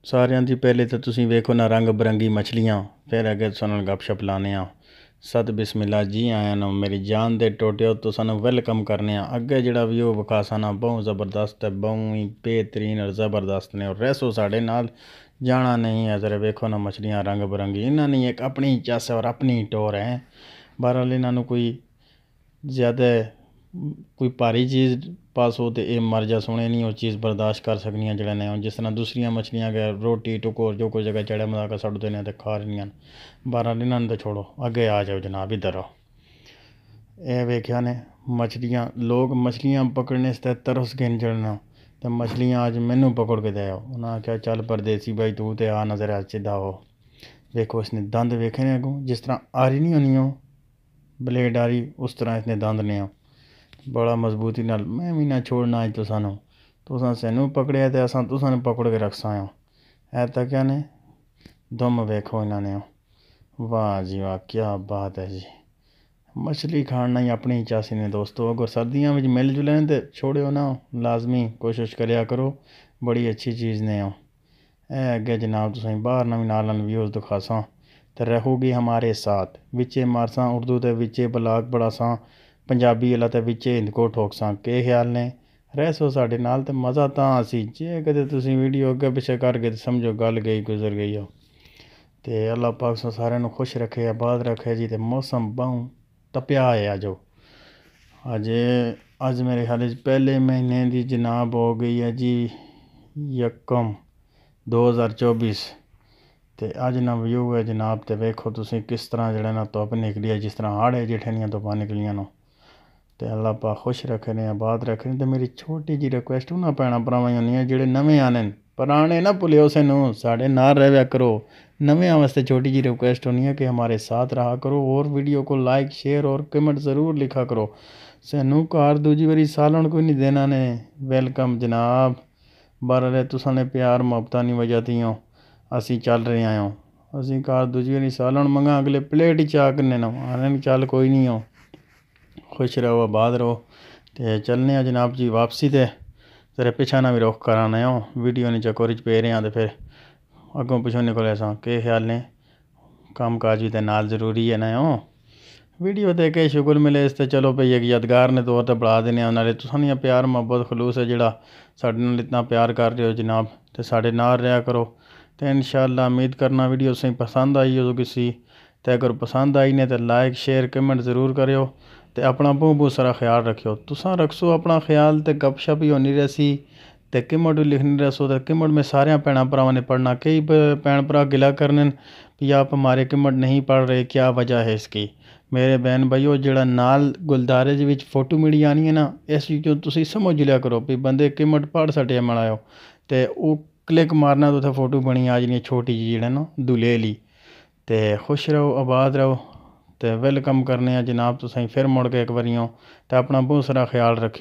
ਸਾਰਿਆਂ ਦੀ ਪਹਿਲੇ ਤਾਂ ਤੁਸੀਂ ਵੇਖੋ ਨਾ ਰੰਗ ਬਰੰਗੀ ਮਛਲੀਆਂ, ਫਿਰ ਅੱਗੇ ਤੁਹਾਨੂੰ ਗੱਪਸ਼ਪ ਲਾਉਂਦੇ ਹਾਂ। ਸਤ ਬਿਸਮਿल्ला जी आया ना मेरी जान दे टोटियो तो सानू वेलकम करने अगे जिहड़ा भी वो विकासा ना बहुत ज़बरदस्त है, बहुत ही बेहतरीन और ज़बरदस्त ने। और रैसो साढ़े नाल जाना नहीं है। ज़रा वेखो ना मछलियाँ रंग बिरंगी, इन्होंने एक अपनी चस और अपनी टोर है। बहरहाल इन्होंने कोई ज़्यादा कोई भारी चीज़ पास हो तो ये मर जा सोने नहीं, वो चीज़ बर्दाश्त कर सकनियाँ जड़े ने। जिस तरह दूसरिया मछलियाँ के रोटी टुकोर जो कोई जगह चढ़े मजा कर सड़ते हैं तो खा रही। बहरहाल इन्होंने तो छोड़ो, अगे आ जाओ जनाब, इधर आओ। ये वेख्या ने मछलियाँ, लोग मछलियाँ पकड़ने से तरस गए चढ़ना, तो मछलियाँ आज मैनू पकड़ के दे आओ। उन्हें आख्या चल परदेसी भाई तू तो आ नजर आ सीधा हो। देखो इसने दंद वेखे ने अगों, जिस तरह आरी नहीं होनी हो ब्लेड आरी, उस तरह इसने दंद ने हो बड़ा मजबूती नाल। मैं भी ना छोड़ना अज तुसानू, तुसा सैनू पकड़िया तो असां तुसानू पकड़ के रखसा हो। है तो क्या ने दुम वेखो इन्होंने, वाह जी वाह, क्या बात है जी। मछली खाना ही अपनी चासी ने दोस्तों। अगर सर्दियों में मिल जुले तो छोड़ो ना, लाजमी कोशिश करिया करो, बड़ी अच्छी चीज़ ने हो। ए अगे जनाब तुसें बाहर ना भी नाल व्यूज़ दिखासा तो रहोगी हमारे साथ। विचे मारसा उर्दू तो विचे ब्लाग पढ़ासा, पंजाबी वाला तो विचे हिंद को ठोकसा। के ख्याल ने रहो साढ़े नाल तो मज़ा तां असी जे कदे तुसीं वीडियो अगे पिछे करके तो समझो गल गई गुजर गई हो। तो अल्लाह पाक सो सारिਆਂ ਨੂੰ खुश रखे, आबाद रखे जी। तो मौसम बहु तपिया है अज मेरे ख्याल पहले महीने की जनाब हो गई है जी यकम 2024। तो अज ना व्यू है जनाब। तो वेखो तुसीं किस तरह जड़ा ना धुप निकली है, जिस तरह हाड़ है जेठनियाँ धुप्पां निकलियां नो। तो अल्लाह पाक खुश रखे ने, आबाद रखे ने। तो मेरी छोटी जी रिक्वेस्ट उन्होंने भैन भरावां होनी है ਜਿਹੜੇ नवे आने पुराने ना भुलियो सैनू, साढ़े नाल रहा करो। नवे वास्ते छोटी जी रिक्वेस्ट होनी है कि हमारे साथ रहा करो और वीडियो को लाइक शेयर और कमेंट ज़रूर लिखा करो। सैनू घर दूजी बारी सालन कोई नहीं देना ने। वेलकम जनाब, बार तुसा ने प्यार मुहब्बत नहीं वजह थी असी चल रहे आए हो। असी घर दूजी बारी सालन मंगा अगले प्लेट ही चा करने ना आने चल कोई नहीं हो। खुश रहो, आबाद रहो। तो चलने जनाब जी वापसी। तो तेरे पिछा ना भी रुख कराने हो, वीडियो ने चकोरी च पे रहे हैं तो फिर अगों पिछों निकले सा। के ख्याल ने काम काज भी तो नाल जरूरी है ना हो। वीडियो तो के शुक्र मिले इस चलो भाई एक यादगार ने तौर पर बढ़ा देने। नाले तुसां प्यार मुहब्बत खलूस है जोड़ा साढ़े नाल इतना प्यार कर रहे हो जनाब, तो साढ़े नाल रहा करो। तो इंशाअल्लाह उम्मीद करना वीडियो तुसें पसंद आई हो किसी। तो अगर पसंद आई ने तो लाइक शेयर कमेंट ज़रूर करो। तो अपना बहुत सारा ख्याल रखियो। तुसां रखसो अपना ख्याल, तो गपशप ही होनी रहसी। तो कमेंट भी लिखनी रहसो। तो कमेंट में सारे भैन भरावां ने पढ़ना। कई भैन भरा गिला करने भी आप हमारे कमेंट नहीं पढ़ रहे, क्या वजह है इसकी। मेरे बहन भाईओ जड़ा नाल गुलदारे विच फोटो मिली आनी है ना, इस चीज़ों तुसीं समझ लिया करो भी बंदे कमेंट पढ़ सटे मनाओ। तो वो क्लिक मारना तो उत्थे फोटो बनी आ जानी छोटी जी जेड़ा ना दुले ली। तो खुश रहो, आबाद रहो। तो वेलकम करने जनाब तुसें फिर मुड़ के एक बारी। तो अपना बहुत सारा ख्याल रखियो।